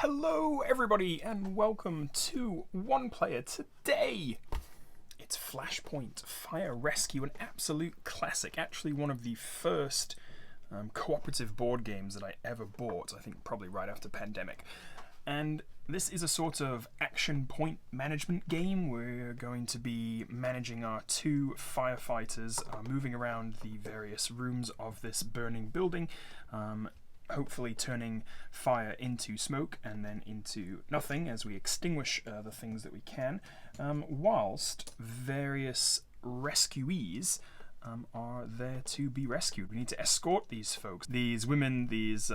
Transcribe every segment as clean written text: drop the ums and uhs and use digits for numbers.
Hello everybody and welcome to One Player Today. It's Flashpoint Fire Rescue, an absolute classic, actually one of the first cooperative board games that I ever bought, I think probably right after pandemic. And this is a sort of action point management game. We're going to be managing our two firefighters, moving around the various rooms of this burning building, hopefully turning fire into smoke and then into nothing as we extinguish the things that we can, whilst various rescuees are there to be rescued. We need to escort these folks, these women, these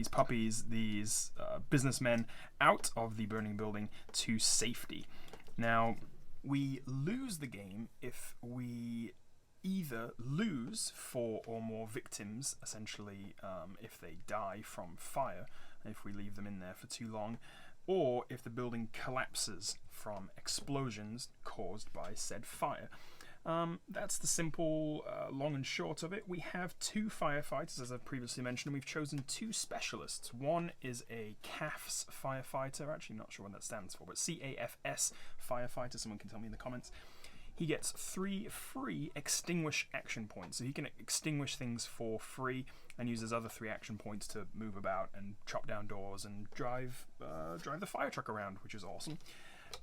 puppies, these businessmen out of the burning building to safety. Now, we lose the game if we either lose 4 or more victims, essentially, if they die from fire, if we leave them in there for too long, or if the building collapses from explosions caused by said fire. That's the simple long and short of it. We have 2 firefighters, as I've previously mentioned, and we've chosen 2 specialists. One is a CAFS firefighter, actually I'm not sure what that stands for, but CAFS firefighter, someone can tell me in the comments. He gets 3 free extinguish action points, so he can extinguish things for free and uses other 3 action points to move about and chop down doors and drive the fire truck around, which is awesome.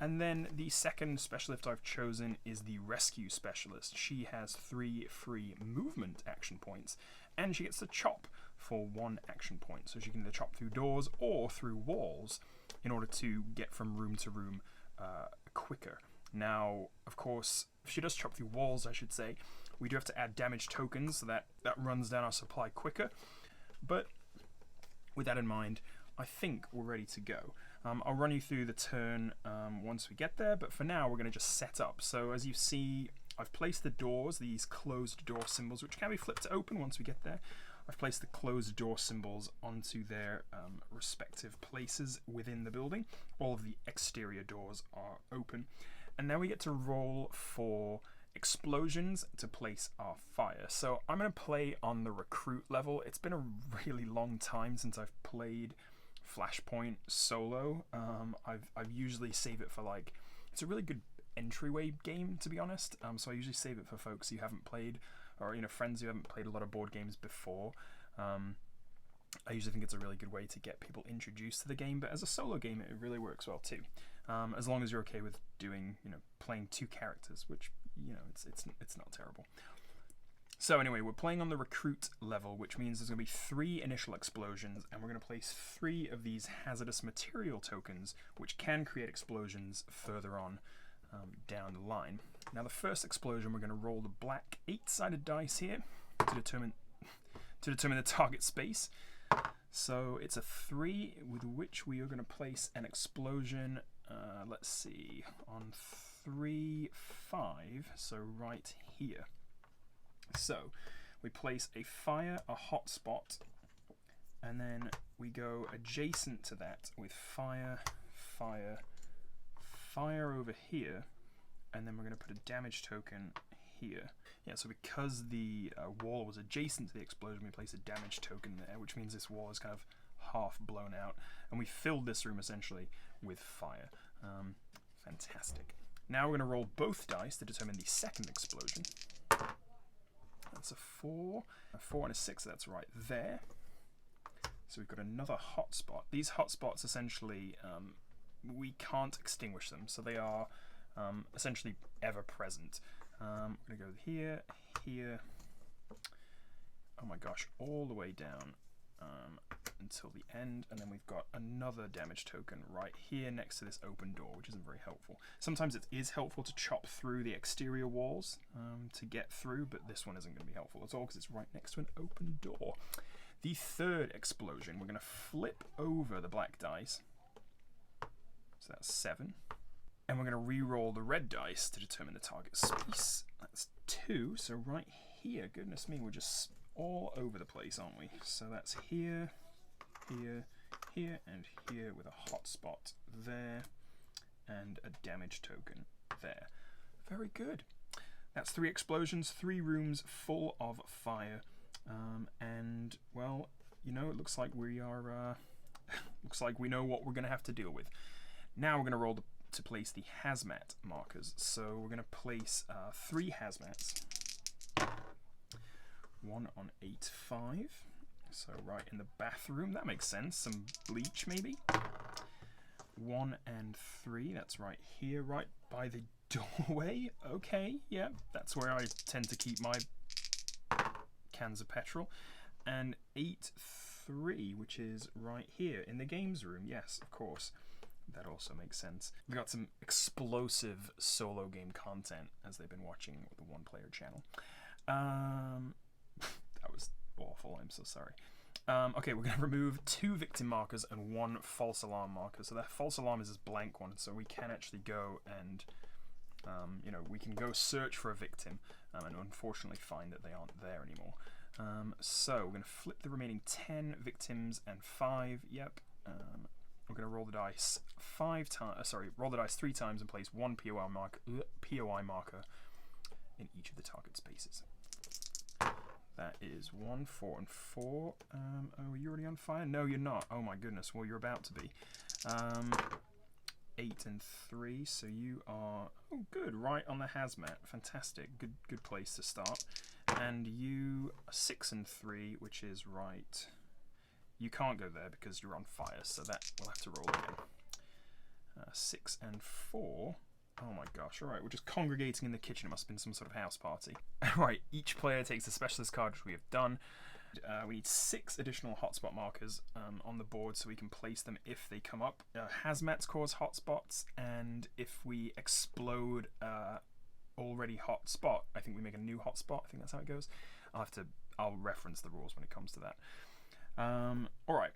And then the second specialist I've chosen is the rescue specialist. She has 3 free movement action points, and she gets to chop for 1 action point, so she can either chop through doors or through walls in order to get from room to room quicker. Now, of course, if she does chop through walls, I should say, we do have to add damage tokens, so that runs down our supply quicker. But with that in mind, I think we're ready to go. I'll run you through the turn once we get there, but for now we're going to just set up. So as you see, I've placed the doors, these closed door symbols, which can be flipped to open once we get there. I've placed the closed door symbols onto their respective places within the building. All of the exterior doors are open. And now we get to roll for explosions to place our fire. So I'm going to play on the recruit level. It's been a really long time since I've played Flashpoint solo. I've usually save it for it's a really good entryway game, to be honest. So I usually save it for folks who haven't played, or friends who haven't played a lot of board games before. I usually think it's a really good way to get people introduced to the game, but as a solo game it really works well too. As long as you're okay with doing, playing 2 characters, which, it's not terrible. So anyway, we're playing on the recruit level, which means there's going to be 3 initial explosions, and we're going to place 3 of these hazardous material tokens, which can create explosions further on down the line. Now the first explosion, we're going to roll the black 8-sided dice here to determine the target space. So it's a 3 with which we are going to place an explosion, let's see, on 3, 5, so right here. So we place a fire, a hotspot, and then we go adjacent to that with fire, fire, fire over here, and then we're going to put a damage token here. Yeah, so because the wall was adjacent to the explosion, we place a damage token there, which means this wall is kind of half blown out, and we filled this room essentially with fire. Fantastic. Now we're going to roll both dice to determine the second explosion. That's a 4 and a 6, that's right there. So we've got another hotspot. These hotspots essentially, we can't extinguish them, so they are essentially ever present. I'm going to go here, here, oh my gosh, all the way down until the end, and then we've got another damage token right here next to this open door, which isn't very helpful. Sometimes it is helpful to chop through the exterior walls to get through, but this one isn't going to be helpful at all because it's right next to an open door. The third explosion, we're going to flip over the black dice, so that's 7. And we're going to re-roll the red dice to determine the target space. That's 2, so right here, goodness me, we're just all over the place, aren't we? So that's here, here, here, and here with a hotspot there, and a damage token there. Very good. That's 3 explosions, 3 rooms full of fire, and, well, it looks like we are Looks like we know what we're going to have to deal with. Now we're going to roll to place the hazmat markers. So we're going to place 3 hazmats. 1 on 8-5. So right in the bathroom. That makes sense. Some bleach maybe. 1 and 3. That's right here, right by the doorway. Okay, yeah, that's where I tend to keep my cans of petrol. And 8-3, which is right here in the games room. Yes, of course. That also makes sense. We've got some explosive solo game content as they've been watching the One Player channel. That was awful. I'm so sorry. Okay, we're going to remove 2 victim markers and 1 false alarm marker. So that false alarm is this blank one, so we can actually go and, you know, we can go search for a victim and unfortunately find that they aren't there anymore. So we're going to flip the remaining 10 victims and 5. Yep. We're going to roll the dice 5 times. Sorry, roll the dice 3 times and place 1 POI marker in each of the target spaces. That is 1, 4, and 4. Oh, are you already on fire? No, you're not. Oh my goodness. Well, you're about to be. 8 and 3. So you are. Oh, good. Right on the hazmat. Fantastic. Good place to start. And you 6 and 3, which is right. You can't go there because you're on fire. So that we'll have to roll again. 6 and 4. Oh my gosh, alright, we're just congregating in the kitchen. It must have been some sort of house party. Alright, each player takes a specialist card, which we have done. We need 6 additional hotspot markers on the board so we can place them if they come up. Hazmats cause hotspots, and if we explode already hot spot, I think we make a new hotspot. I think that's how it goes. I'll reference the rules when it comes to that. Alright.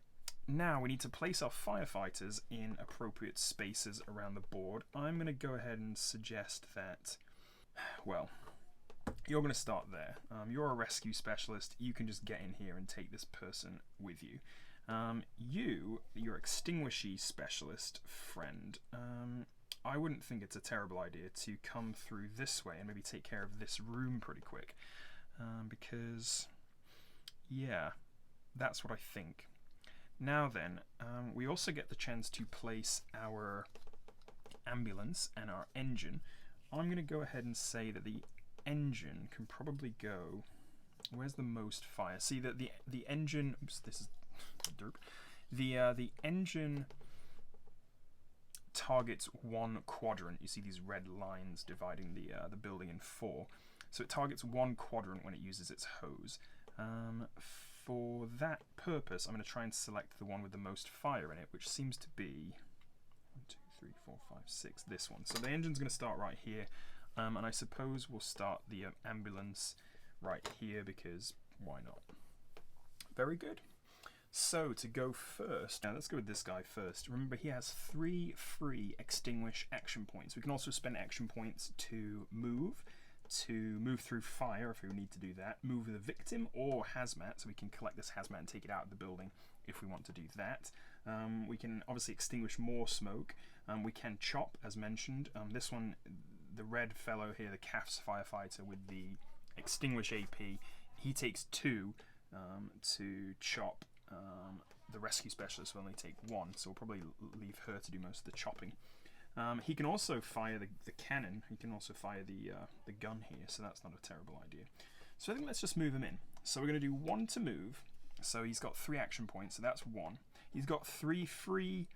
Now we need to place our firefighters in appropriate spaces around the board. I'm going to go ahead and suggest that, well, you're going to start there. You're a rescue specialist. You can just get in here and take this person with you. Your extinguishy specialist friend, I wouldn't think it's a terrible idea to come through this way and maybe take care of this room pretty quick. Because, yeah, that's what I think. Now then, we also get the chance to place our ambulance and our engine. I'm going to go ahead and say that the engine can probably go... Where's the most fire? See, that the engine... Oops, this is derp. The engine targets 1 quadrant. You see these red lines dividing the building in 4. So it targets 1 quadrant when it uses its hose. For that purpose, I'm going to try and select the one with the most fire in it, which seems to be 1, 2, 3, 4, 5, 6, this one. So the engine's going to start right here, and I suppose we'll start the ambulance right here because why not? Very good. So to go first, now let's go with this guy first. Remember, he has 3 free extinguish action points. We can also spend action points to move through fire if we need to do that, move the victim or hazmat, so we can collect this hazmat and take it out of the building if we want to do that. We can obviously extinguish more smoke. We can chop, as mentioned. This one, the red fellow here, the CAF's firefighter with the extinguish AP, he takes 2 to chop. The rescue specialist will only take 1, so we'll probably leave her to do most of the chopping. He can also fire the cannon. He can also fire the gun here, so that's not a terrible idea. So I think let's just move him in. So we're going to do 1 to move. So he's got 3 action points, so that's 1. He's got 3 free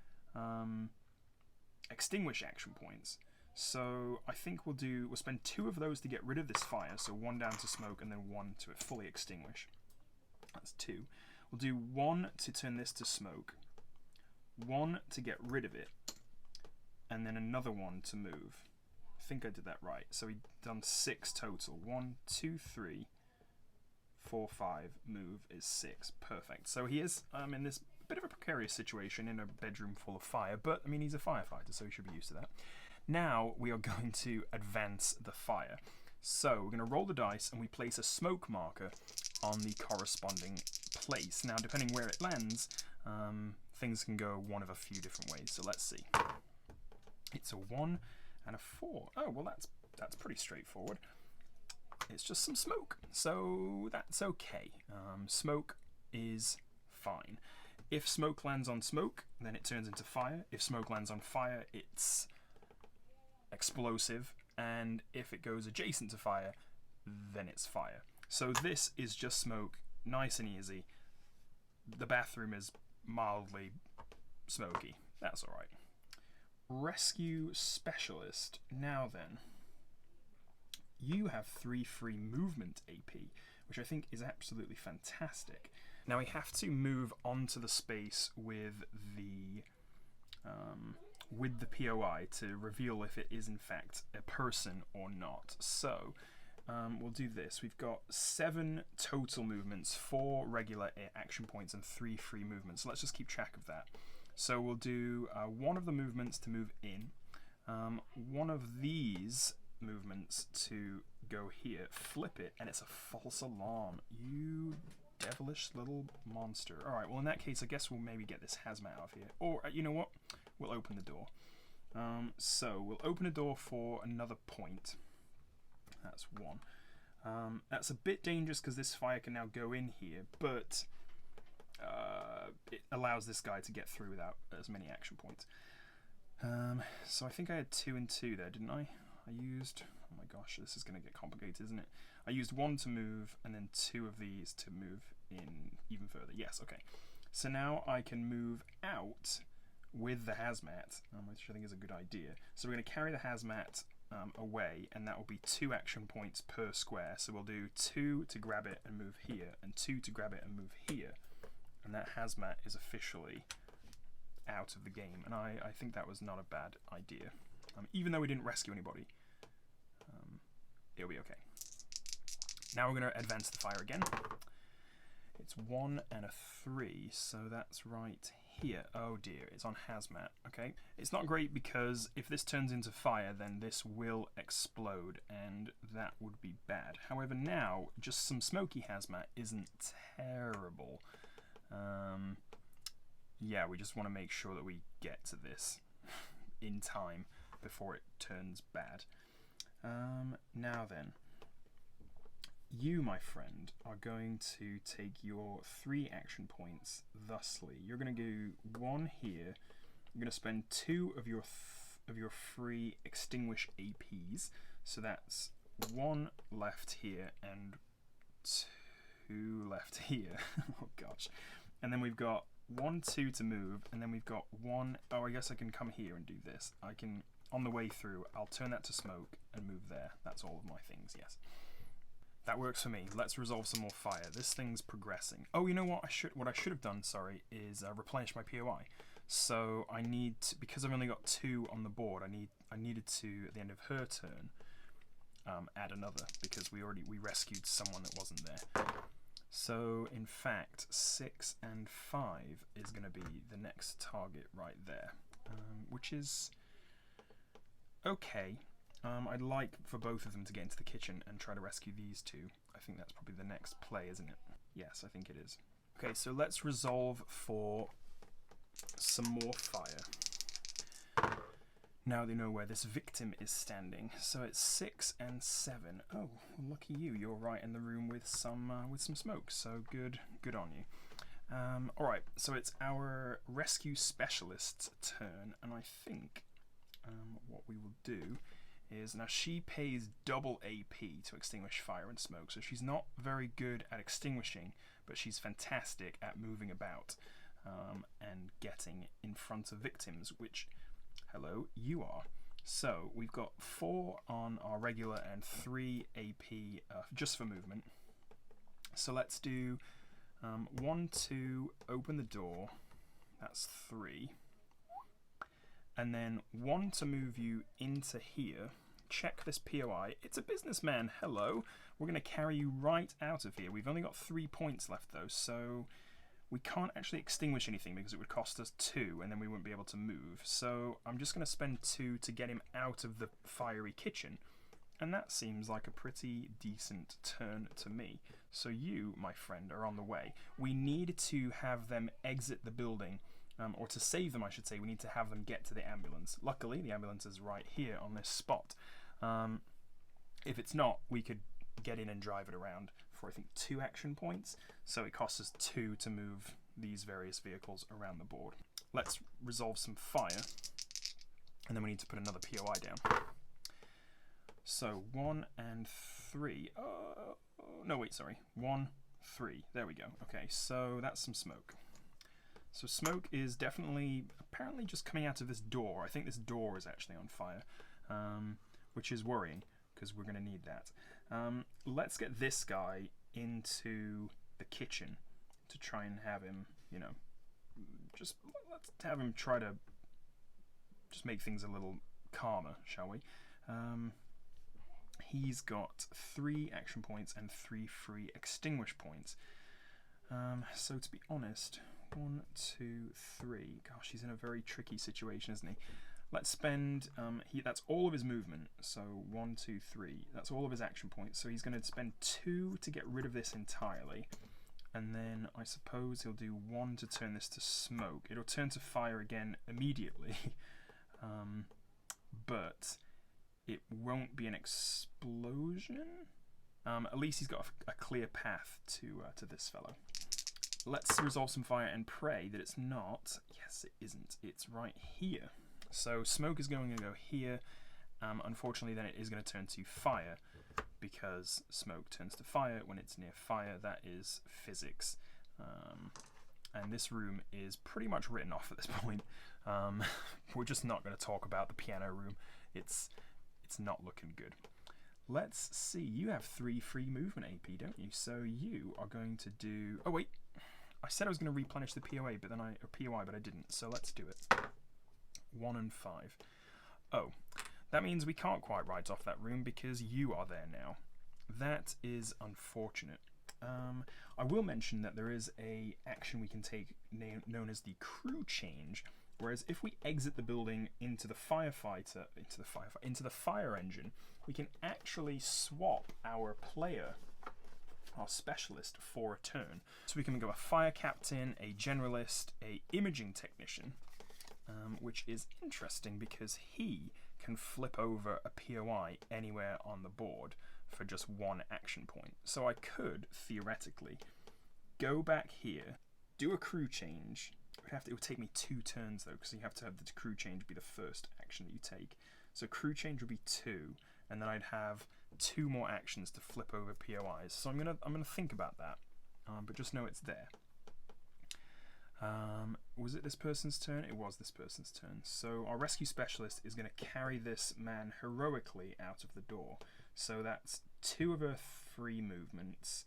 extinguish action points. So I think we'll spend 2 of those to get rid of this fire. So 1 down to smoke and then 1 to fully extinguish. That's 2. We'll do 1 to turn this to smoke. 1 to get rid of it. And then another 1 to move. I think I did that right. So we've done 6 total. 1, 2, 3, 4, 5. Move is 6. Perfect. So he is in this bit of a precarious situation in a bedroom full of fire, but I mean he's a firefighter, so he should be used to that. Now we are going to advance the fire. So we're going to roll the dice and we place a smoke marker on the corresponding place. Now depending where it lands, things can go one of a few different ways. So let's see. It's a 1 and a 4. Oh, well that's pretty straightforward. It's just some smoke, so that's okay. Smoke is fine. If smoke lands on smoke, then it turns into fire. If smoke lands on fire, it's explosive. And if it goes adjacent to fire, then it's fire. So this is just smoke, nice and easy. The bathroom is mildly smoky. That's alright. Rescue Specialist. Now then, you have 3 free movement AP, which I think is absolutely fantastic. Now we have to move onto the space with the POI to reveal if it is in fact a person or not. So we'll do this. We've got 7 total movements, 4 regular action points and 3 free movements. So let's just keep track of that. So we'll do one of the movements to move in, one of these movements to go here, flip it, and it's a false alarm. You devilish little monster. Alright, well in that case I guess we'll maybe get this hazmat out of here. Or, you know what? We'll open the door. So we'll open a door for another point. That's 1. That's a bit dangerous because this fire can now go in here, but it allows this guy to get through without as many action points. So I think I had 2 and 2 there, didn't I? I used, oh my gosh, this is going to get complicated, isn't it? I used 1 to move and then 2 of these to move in even further. Yes, okay. So now I can move out with the hazmat, which I think is a good idea. So we're going to carry the hazmat away, and that will be 2 action points per square. So we'll do 2 to grab it and move here, and 2 to grab it and move here. And that hazmat is officially out of the game. And I think that was not a bad idea. Even though we didn't rescue anybody, it'll be okay. Now we're going to advance the fire again. It's 1 and a 3, so that's right here. Oh dear, it's on hazmat. Okay, it's not great because if this turns into fire, then this will explode, and that would be bad. However, now just some smoky hazmat isn't terrible. Yeah, we just want to make sure that we get to this in time before it turns bad. Now then, you, my friend, are going to take your 3 action points thusly. You're going to do 1 here. You're going to spend 2 of your free extinguish APs. So that's 1 left here and 2 left here. Oh gosh. And then we've got 1, 2 to move, and then we've got 1. Oh, I guess I can come here and do this. I can, on the way through, I'll turn that to smoke and move there. That's all of my things, yes. That works for me. Let's resolve some more fire. This thing's progressing. Oh, you know what? What I should have done, sorry, is replenish my POI. So I need to, because I've only got 2 on the board. I needed to, at the end of her turn, add another because we rescued someone that wasn't there. So in fact, 6 and 5 is going to be the next target right there, which is okay. I'd like for both of them to get into the kitchen and try to rescue these 2. I think that's probably the next play, isn't it? Yes, I think it is. Okay, so let's resolve for some more fire. Now they know where this victim is standing. So it's 6 and 7. Oh, lucky you! You're right in the room with some smoke. So good on you. All right, so it's our rescue specialist's turn, and I think what we will do is, now she pays double AP to extinguish fire and smoke, so she's not very good at extinguishing, but she's fantastic at moving about and getting in front of victims, which, hello, you are. So we've got 4 on our regular and 3 AP just for movement. So let's do 1 to open the door, that's 3. And then 1 to move you into here. Check this POI. It's a businessman. Hello. We're going to carry you right out of here. We've only got 3 points left though, so we can't actually extinguish anything because it would cost us 2 and then we wouldn't be able to move. So I'm just going to spend 2 to get him out of the fiery kitchen. And that seems like a pretty decent turn to me. So you, my friend, are on the way. We need to have them exit the building. Or to save them, I should say, we need to have them get to the ambulance. Luckily, the ambulance is right here on this spot. If it's not, we could get in and drive it around for, I think, 2 action points. So it costs us 2 to move these various vehicles around the board. Let's resolve some fire, and then we need to put another POI down. So 1 and 3. No, wait, sorry. 1, 3. There we go. Okay, so that's some smoke. So smoke is definitely, apparently just coming out of this door. I think this door is actually on fire, which is worrying, because we're going to need that. Let's get this guy into the kitchen to try and have him, you know, just let's have him try to just make things a little calmer, shall we? He's got 3 action points and 3 free extinguish points. So to be honest, 1, 2, 3. Gosh, he's in a very tricky situation, isn't he? Let's spend, that's all of his movement, so 1, 2, 3. That's all of his action points, so he's going to spend 2 to get rid of this entirely. And then I suppose he'll do 1 to turn this to smoke. It'll turn to fire again immediately, but it won't be an explosion. At least he's got a clear path to this fellow. Let's resolve some fire and pray that it's not. Yes, it isn't. It's right here. So smoke is going to go here. Unfortunately, then it is going to turn to fire, because smoke turns to fire when it's near fire. That is physics. And this room is pretty much written off at this point. We're just not going to talk about the piano room. It's not looking good. Let's see. You have 3 free movement AP, don't you? So you are going to do. Oh wait, I said I was going to replenish the POI, but I didn't. So let's do it. 1 and 5. Oh, that means we can't quite write off that room because you are there now. That is unfortunate. I will mention that there is a action we can take known as the crew change. Whereas if we exit the building into the firefighter, into the fire engine, we can actually swap our player, our specialist, for a turn. So we can go a fire captain, a generalist, a imaging technician, which is interesting because he can flip over a POI anywhere on the board for just 1 action point. So I could theoretically go back here, do a crew change. It would take me 2 turns though, because you have to have the crew change be the first action that you take. So crew change would be 2, and then I'd have 2 more actions to flip over POIs. So I'm gonna think about that, but just know it's there. Was it this person's turn? It was this person's turn. So our rescue specialist is going to carry this man heroically out of the door. So that's 2 of her 3 movements.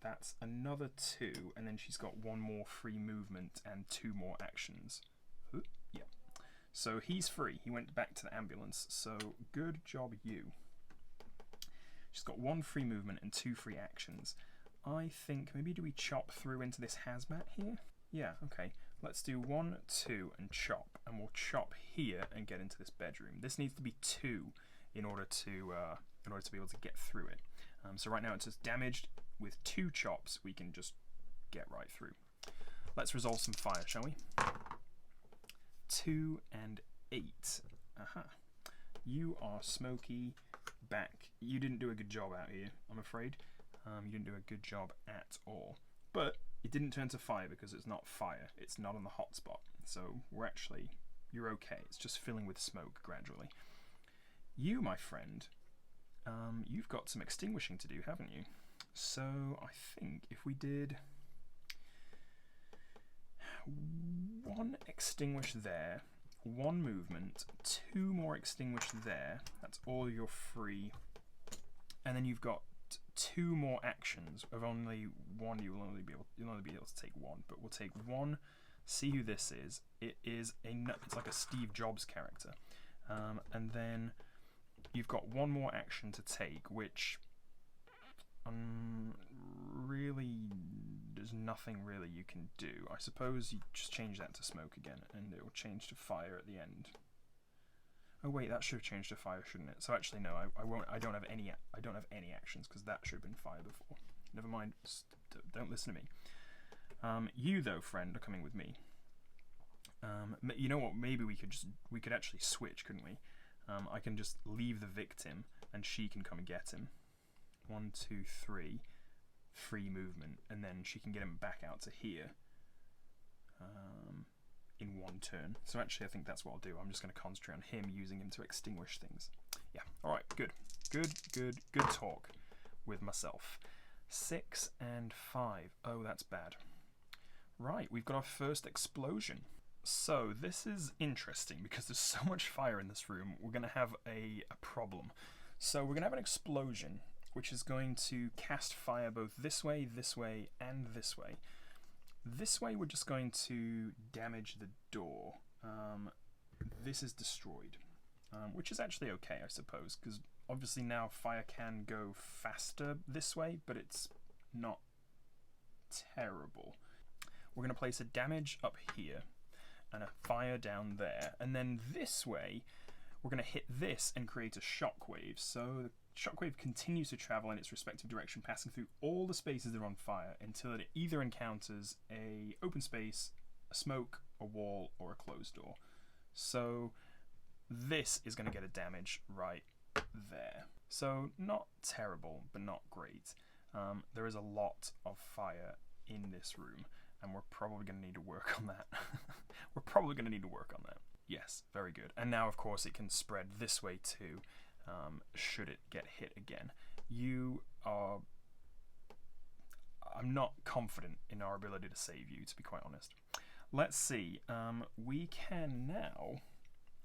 That's another 2, and then she's got 1 more free movement and 2 more actions. Yeah. So he's free. He went back to the ambulance. So good job, you. She's got 1 free movement and 2 free actions. I think maybe do we chop through into this hazmat here? Yeah, okay. Let's do 1, 2, and chop, and we'll chop here and get into this bedroom. This needs to be 2 in order to be able to get through it. So right now it's just damaged. With 2 chops, we can just get right through. Let's resolve some fire, shall we? 2 and 8. Aha. You are smoky back. You didn't do a good job out here, I'm afraid. You didn't do a good job at all. But it didn't turn to fire because it's not fire. It's not on the hotspot. So you're okay. It's just filling with smoke gradually. You, my friend, you've got some extinguishing to do, haven't you? So I think if we did 1 extinguish there, 1 movement, 2 more extinguish there, that's all you're free, and then you've got 2 more actions of only 1. You'll only be able to take 1, but we'll take 1. See who this is. It's like a Steve Jobs character, and then you've got 1 more action to take, which really there's nothing really you can do. I suppose you just change that to smoke again, and it will change to fire at the end. Oh wait, that should have changed to fire, shouldn't it? So actually, no, I won't. I don't have any actions because that should have been fire before. Never mind. Don't listen to me. You though, friend, are coming with me. You know what? Maybe we could actually switch, couldn't we? I can just leave the victim, and she can come and get him. 1, 2, 3. free movement, and then she can get him back out to here in one turn. So actually I think that's what I'll do. I'm just going to concentrate on him, using him to extinguish things. Yeah, alright, good talk with myself. 6 and 5. Oh, that's bad. Right, we've got our first explosion. So this is interesting because there's so much fire in this room. We're going to have a problem. So we're going to have an explosion, which is going to cast fire both this way, and this way. This way we're just going to damage the door. This is destroyed, which is actually okay, I suppose, because obviously now fire can go faster this way, but it's not terrible. We're going to place a damage up here and a fire down there, and then this way we're going to hit this and create a shockwave. So the shockwave continues to travel in its respective direction, passing through all the spaces that are on fire until it either encounters a open space, a smoke, a wall, or a closed door. So this is going to get a damage right there. So not terrible, but not great. There is a lot of fire in this room, and we're probably going to need to work on that. Yes, very good. And now, of course, it can spread this way too, should it get hit again. I'm not confident in our ability to save you, to be quite honest. Let's see. We can now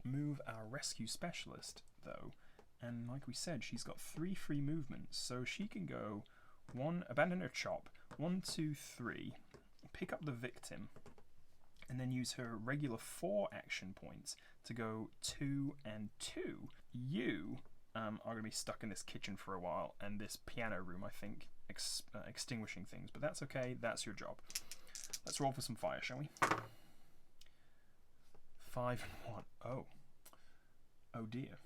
move our rescue specialist, though. And like we said, she's got 3 free movements, so she can go 1, abandon her chop, 1, 2, 3, pick up the victim, and then use her regular 4 action points to go 2 and 2. You are going to be stuck in this kitchen for a while, and this piano room, I think, extinguishing things, but that's okay, that's your job. Let's roll for some fire, shall we? 5 and 1. Oh. Oh dear.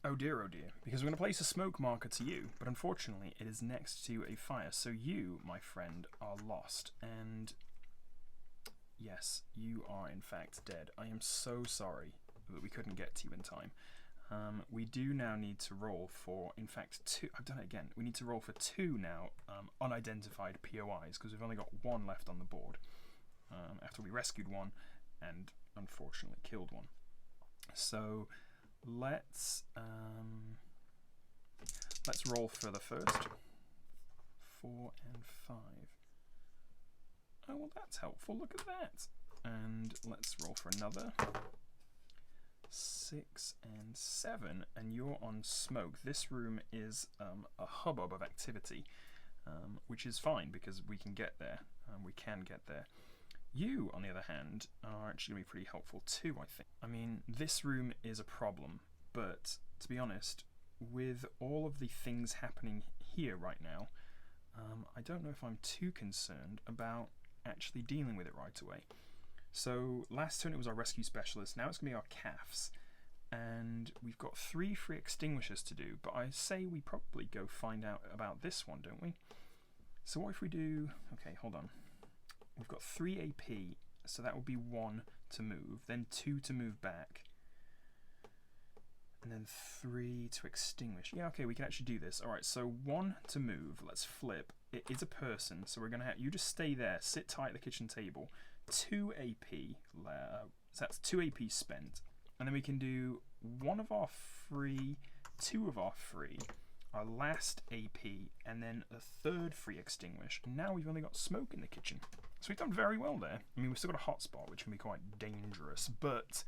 Oh dear, oh dear. Because we're going to place a smoke marker to you, but unfortunately it is next to a fire, so you, my friend, are lost, and yes, you are in fact dead. I am so sorry that we couldn't get to you in time. We do now need to roll for, in fact, 2. I've done it again. We need to roll for 2 now unidentified POIs, because we've only got 1 left on the board after we rescued 1 and unfortunately killed 1. So let's roll for the first. 4 and 5. Oh, well, that's helpful. Look at that. And let's roll for another. 6 and 7, and you're on smoke. This room is a hubbub of activity, which is fine because we can get there. We can get there. You, on the other hand, are actually going to be pretty helpful too, I think. I mean, this room is a problem, but to be honest, with all of the things happening here right now, I don't know if I'm too concerned about actually dealing with it right away. So last turn it was our rescue specialist, now it's going to be our CAFs, and we've got 3 free extinguishers to do, but I say we probably go find out about this one, don't we? So what if we do, okay, hold on. We've got 3 AP, so that would be 1 to move, then 2 to move back, and then 3 to extinguish. Yeah, okay, we can actually do this. Alright, so 1 to move, let's flip. It is a person, so we're going to have, you just stay there, sit tight at the kitchen table. 2 AP, so that's 2 AP spent, and then we can do 1 of our free, 2 of our free, our last AP, and then a 3rd free extinguish. And now we've only got smoke in the kitchen. So we've done very well there. I mean, we've still got a hotspot, which can be quite dangerous, but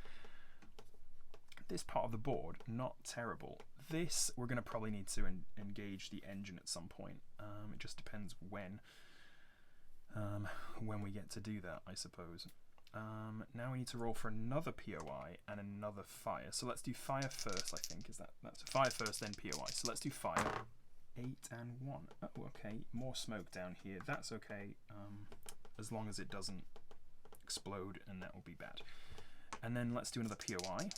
this part of the board, not terrible. This, we're going to probably need to engage the engine at some point. It just depends when we get to do that, I suppose. Now we need to roll for another POI and another fire. So let's do fire first, I think. That's fire first, then POI. So let's do fire. 8 and 1. Oh, okay. More smoke down here. That's okay, as long as it doesn't explode, and that will be bad. And then let's do another POI.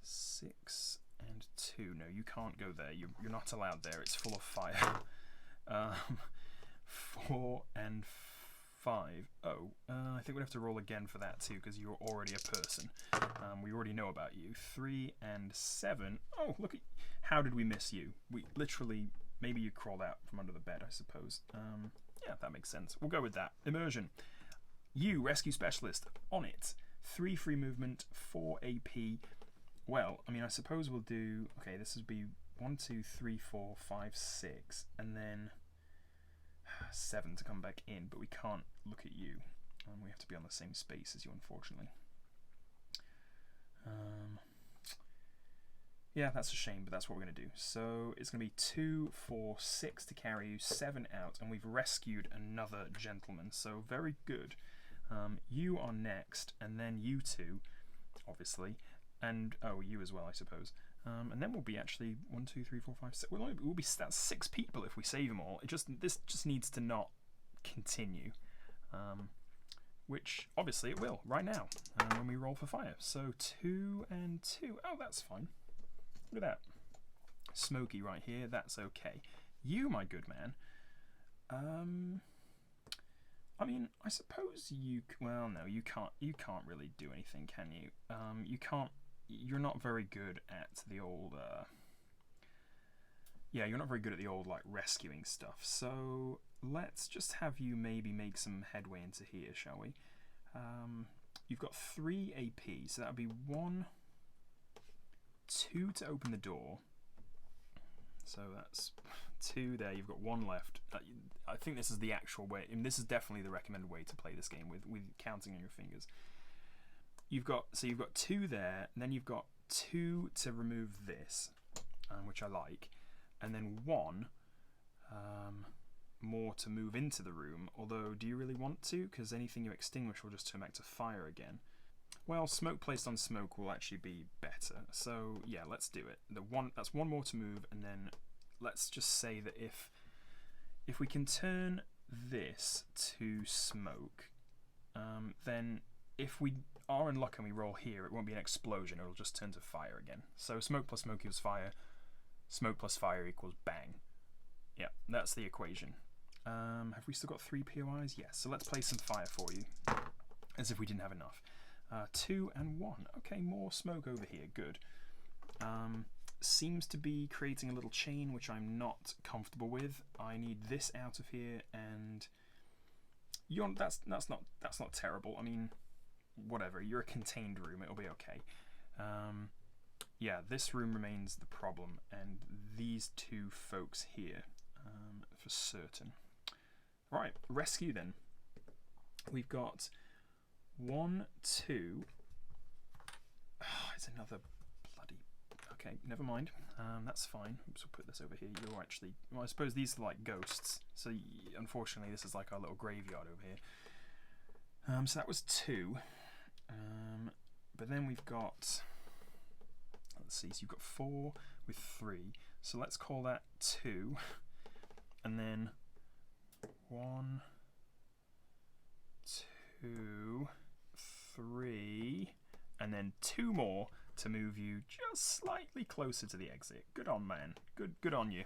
6 and 2. No, you can't go there. You're not allowed there. It's full of fire. 4 and 5. Oh, I think we'd have to roll again for that too, because you're already a person. We already know about you. 3 and 7. Oh, look at, how did we miss you? We literally Maybe you crawled out from under the bed, I suppose. Yeah, that makes sense. We'll go with that. Immersion. You, rescue specialist, on it. 3 free movement, 4 AP. Well, I mean, I suppose we'll do... Okay, this would be 1, 2, 3, 4, 5, 6, and then 7 to come back in, but we can't look at you. We have to be on the same space as you, unfortunately. Yeah, that's a shame, but that's what we're going to do. So it's going to be 2, 4, 6 to carry you, 7 out, and we've rescued another gentleman. So very good. You are next, and then you two, obviously, and oh, you as well, I suppose. And then we'll be actually 1, 2, 3, 4, 5, 6. We'll be that's 6 people if we save them all. This just needs to not continue, which obviously it will right now when we roll for fire. So 2 and 2. Oh, that's fine. Look at that. Smoky right here. That's okay. You, my good man. I mean, I suppose you. Well, no, you can't. You can't really do anything, can you? You can't. You're not very good at the old. Yeah, you're not very good at the old like rescuing stuff. So let's just have you maybe make some headway into here, shall we? You've got 3 AP, so that'll be 1, 2 to open the door. So that's 2 there. You've got 1 left. I think this is the actual way. I mean, this is definitely the recommended way to play this game with counting on your fingers. You've got 2 there, and then you've got 2 to remove this, which I like, and then 1 more to move into the room. Although, do you really want to? Because anything you extinguish will just turn back to fire again. Well, smoke placed on smoke will actually be better. So yeah, let's do it. That's 1 more to move, and then let's just say that if we can turn this to smoke, then if we are in luck and we roll here, it won't be an explosion. It'll just turn to fire again. So smoke plus smoke equals fire. Smoke plus fire equals bang. Yeah, that's the equation. Have we still got 3 POIs? Yes. So let's play some fire for you, as if we didn't have enough. 2 and 1. Okay, more smoke over here. Good. Seems to be creating a little chain, which I'm not comfortable with. I need this out of here, and that's not terrible. I mean, whatever. You're a contained room. It'll be okay. Yeah, this room remains the problem, and these 2 folks here, for certain. Right, rescue then. We've got 1, 2. Oh, it's another bloody. Okay, never mind. That's fine. Oops, we'll put this over here. You're actually. Well, I suppose these are like ghosts. So unfortunately, this is like our little graveyard over here. So that was 2. But then we've got. Let's see. So you've got 4 with 3. So let's call that 2, and then 1, 2, 3, and then 2 more to move you just slightly closer to the exit. Good on, man. Good on you.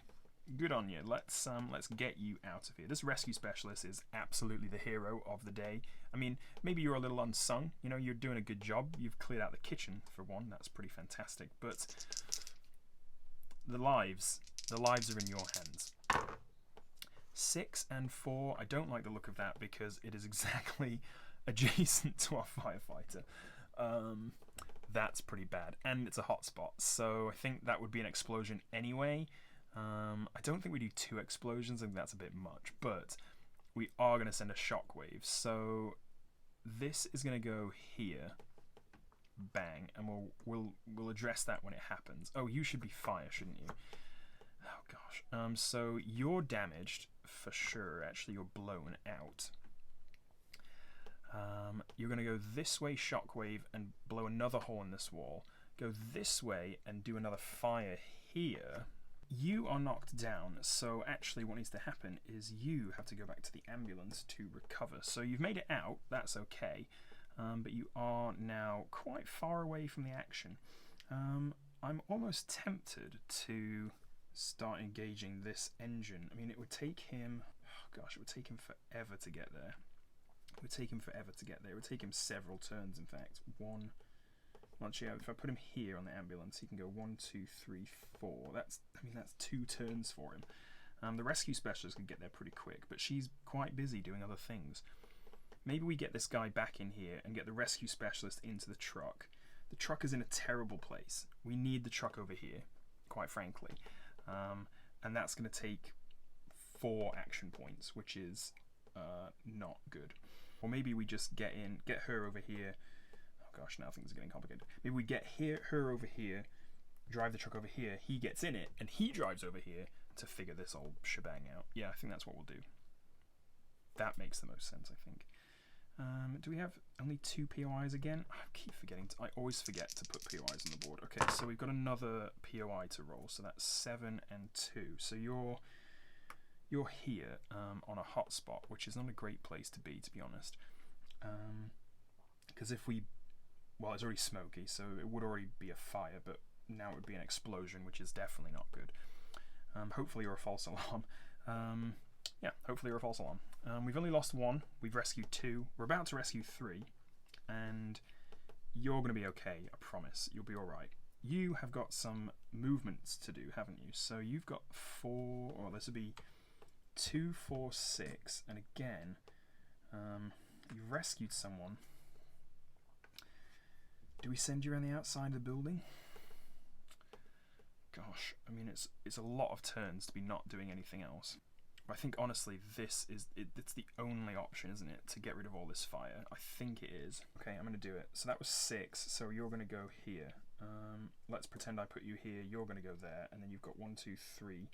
Good on you. Let's get you out of here. This rescue specialist is absolutely the hero of the day. I mean, maybe you're a little unsung. You know, you're doing a good job. You've cleared out the kitchen for one. That's pretty fantastic. But the lives are in your hands. 6 and 4. I don't like the look of that because it is exactly adjacent to our firefighter. That's pretty bad, and it's a hotspot, so I think that would be an explosion anyway. I don't think we do 2 explosions. I think that's a bit much, but we are going to send a shockwave. So this is going to go here, bang, and we'll address that when it happens. Oh, you should be fire, shouldn't you? Oh gosh. So you're damaged for sure. Actually, you're blown out. You're going to go this way, shockwave, and blow another hole in this wall. Go this way and do another fire here. You are knocked down, so actually what needs to happen is you have to go back to the ambulance to recover. So you've made it out, that's okay, but you are now quite far away from the action. I'm almost tempted to start engaging this engine. I mean, it would take him, oh gosh, it would take him forever to get there. It would take him forever to get there. It would take him several turns, in fact. Actually, if I put him here on the ambulance, he can go 1, 2, 3, 4. That's 2 turns for him. The rescue specialist can get there pretty quick, but she's quite busy doing other things. Maybe we get this guy back in here and get the rescue specialist into the truck. The truck is in a terrible place. We need the truck over here, quite frankly. And that's going to take 4 action points, which is not good. Or maybe we just get her over here. Oh gosh, now things are getting complicated. Maybe we get her over here, drive the truck over here, he gets in it, and he drives over here to figure this old shebang out. Yeah, I think that's what we'll do. That makes the most sense, I think. Do we have only 2 POIs again? I keep forgetting. I always forget to put POIs on the board. Okay, so we've got another POI to roll, so that's 7 and 2. So you're here on a hotspot, which is not a great place to be honest. Because if we... Well, it's already smoky, so it would already be a fire, but now it would be an explosion, which is definitely not good. Hopefully you're a false alarm. Yeah, hopefully you're a false alarm. We've only lost 1. We've rescued 2. We're about to rescue 3. And you're going to be okay, I promise. You'll be alright. You have got some movements to do, haven't you? So you've got 4... Or this would be 2, 4, 6. And again, you've rescued someone. Do we send you around the outside of the building? Gosh, I mean, it's a lot of turns to be not doing anything else. I think, honestly, it's the only option, isn't it, to get rid of all this fire? I think it is. Okay, I'm going to do it. So that was 6, so you're going to go here. Let's pretend I put you here, you're going to go there, and then you've got 1, 2, 3,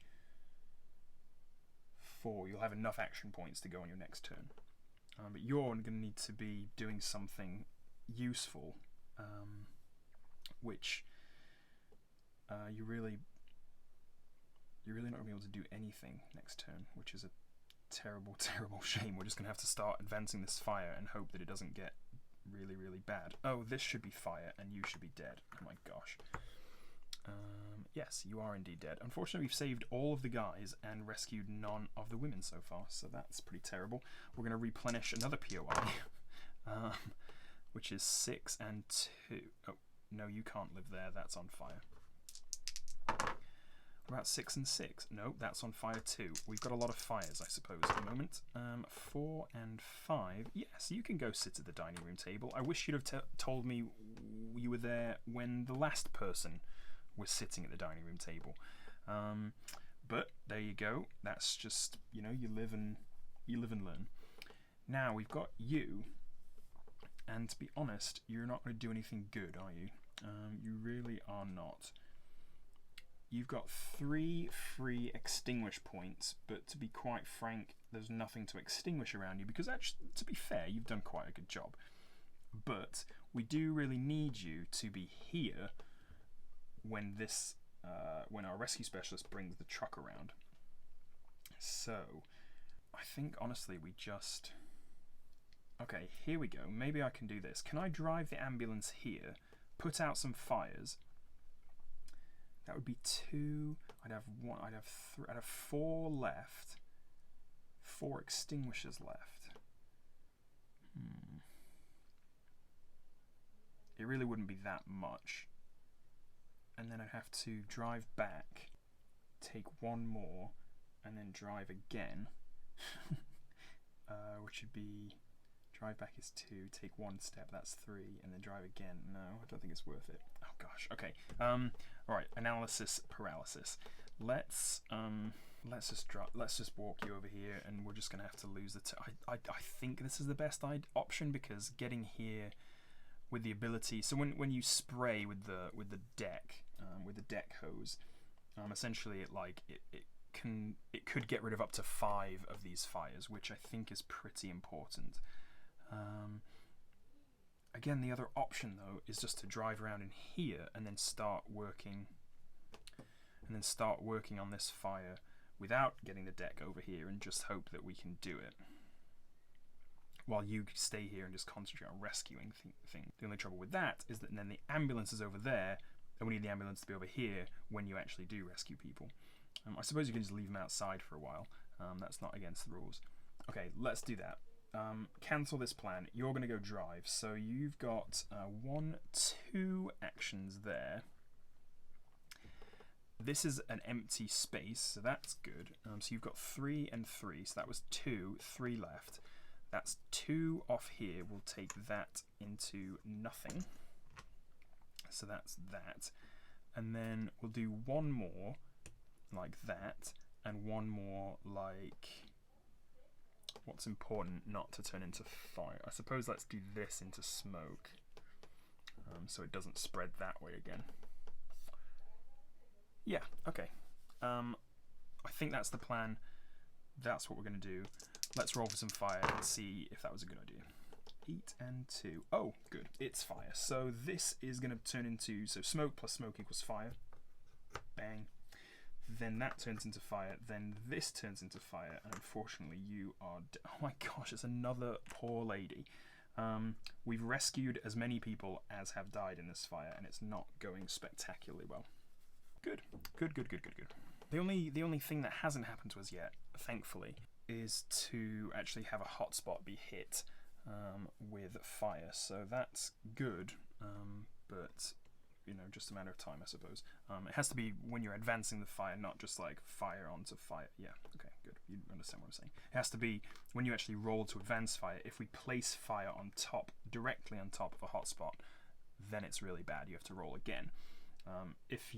4. You'll have enough action points to go on your next turn. But you're going to need to be doing something useful, which you're really not going to be able to do anything next turn, which is a terrible, terrible shame. We're just going to have to start advancing this fire and hope that it doesn't get really, really bad. Oh, this should be fire, and you should be dead. Oh my gosh. Yes, you are indeed dead. Unfortunately, we've saved all of the guys and rescued none of the women so far, so that's pretty terrible. We're going to replenish another POI, which is 6 and 2. Oh, no, you can't live there. That's on fire. About 6 and 6. No, that's on fire too. We've got a lot of fires, I suppose, at the moment. 4 and 5. Yes, you can go sit at the dining room table. I wish you'd have told me you were there when the last person was sitting at the dining room table. But there you go. That's just, you know, you live and learn. Now we've got you, and to be honest, you're not going to do anything good, are you? You really are not. You've got 3 free extinguish points, but to be quite frank, there's nothing to extinguish around you, because actually, to be fair, you've done quite a good job. But we do really need you to be here when when our rescue specialist brings the truck around. So, I think honestly we just... Okay, here we go. Maybe I can do this. Can I drive the ambulance here, put out some fires? That would be 2. I'd have 1. I'd have 3. I'd have 4 left. 4 extinguishers left. It really wouldn't be that much. And then I'd have to drive back, take 1 more, and then drive again. Which would be... Drive back is 2, take 1 step, that's 3, and then drive again. No, I don't think it's worth it. Oh gosh, okay. Alright, analysis paralysis. Let's just walk you over here, and we're just gonna have to lose the I think this is the best option, because getting here with the ability, so when you spray with the deck hose, essentially it could get rid of up to 5 of these fires, which I think is pretty important. Again, the other option though is just to drive around in here and then start working on this fire without getting the deck over here, and just hope that we can do it while you stay here and just concentrate on rescuing things. The only trouble with that is that then the ambulance is over there, and we need the ambulance to be over here when you actually do rescue people. I suppose you can just leave them outside for a while. That's not against the rules. Okay, let's do that. Cancel this plan. You're going to go drive. So you've got 1, 2 actions there. This is an empty space, so that's good. So you've got 3 and 3, so that was 2, 3 left. That's 2 off here. We'll take that into nothing. So that's that. And then we'll do one more like that, and one more like... What's important not to turn into fire? I suppose let's do this into smoke, so it doesn't spread that way again. Yeah, okay. I think that's the plan. That's what we're going to do. Let's roll for some fire and see if that was a good idea. 8 and 2. Oh, good. It's fire. So this is going to turn into... So smoke plus smoke equals fire. Bang. Then that turns into fire. Then this turns into fire. And unfortunately, you are... Oh my gosh, it's another poor lady. We've rescued as many people as have died in this fire, and it's not going spectacularly well. Good. Good, good, good, good, good. The only thing that hasn't happened to us yet, thankfully, is to actually have a hotspot be hit with fire. So that's good, but you know, just a matter of time, I suppose. It has to be when you're advancing the fire, not just like fire onto fire. Yeah, okay, good. You understand what I'm saying. It has to be when you actually roll to advance fire. If we place fire on top, directly on top of a hotspot, then it's really bad. You have to roll again. If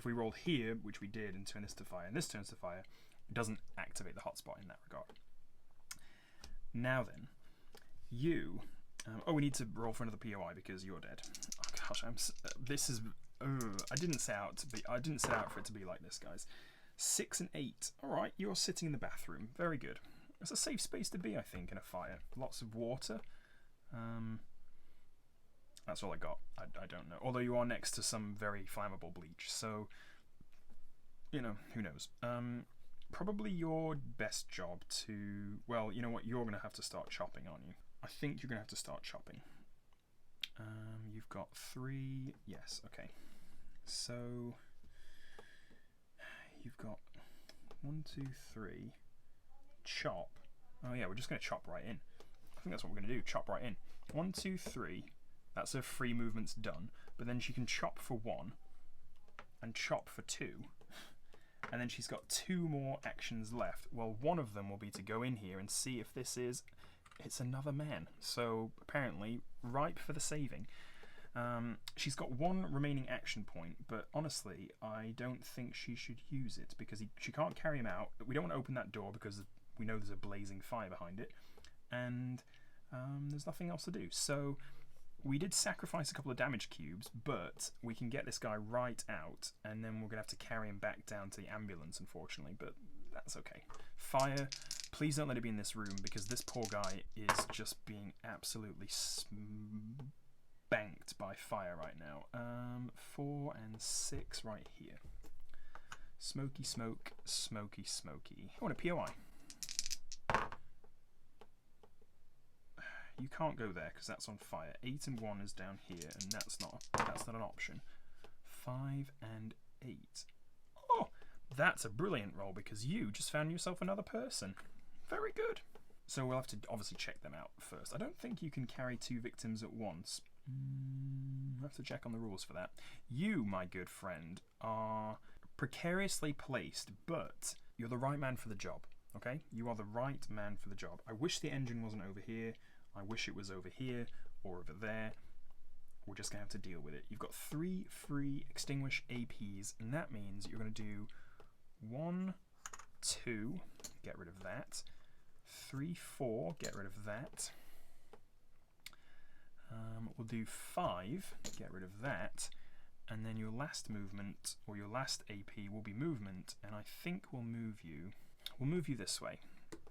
we roll here, which we did, and turn this to fire, and this turns to fire, it doesn't activate the hotspot in that regard. Now then, you... oh, we need to roll for another POI because you're dead. Oh gosh, this is... I didn't set out for it to be like this, guys. 6 and 8. All right, you're sitting in the bathroom. Very good. It's a safe space to be, I think, in a fire. Lots of water. That's all I got. I don't know. Although you are next to some very flammable bleach, so, you know, who knows. Probably your best job to... Well, you know what? You're going to have to start chopping, aren't you? I think you're going to have to start chopping. You've got 3... Yes, okay. So, you've got 1, 2, 3. Chop. Oh yeah, we're just going to chop right in. I think that's what we're going to do. Chop right in. 1, 2, 3. That's her free movement's done. But then she can chop for 1 and chop for 2. And then she's got 2 more actions left. Well, one of them will be to go in here and see if this is... It's another man. So apparently ripe for the saving. She's got 1 remaining action point, but honestly, I don't think she should use it because she can't carry him out. We don't want to open that door because we know there's a blazing fire behind it. And there's nothing else to do. So... We did sacrifice a couple of damage cubes, but we can get this guy right out, and then we're going to have to carry him back down to the ambulance, unfortunately, but that's okay. Fire, please don't let it be in this room, because this poor guy is just being absolutely spanked by fire right now. 4 and 6 right here. Smoky smoke, smoky smoky. I want a POI. You can't go there because that's on fire. 8 and 1 is down here, and that's not an option. 5 and 8. Oh, that's a brilliant roll because you just found yourself another person. Very good. So we'll have to obviously check them out first. I don't think you can carry 2 victims at once. I'll have to check on the rules for that. You, my good friend, are precariously placed, but you're the right man for the job. Okay? You are the right man for the job. I wish the engine wasn't over here. I wish it was over here or over there. We're just going to have to deal with it. You've got 3 free extinguish APs, and that means you're going to do 1, 2, get rid of that. 3, 4, get rid of that. We'll do 5, get rid of that. And then your last movement, or your last AP, will be movement, and I think we'll move you this way.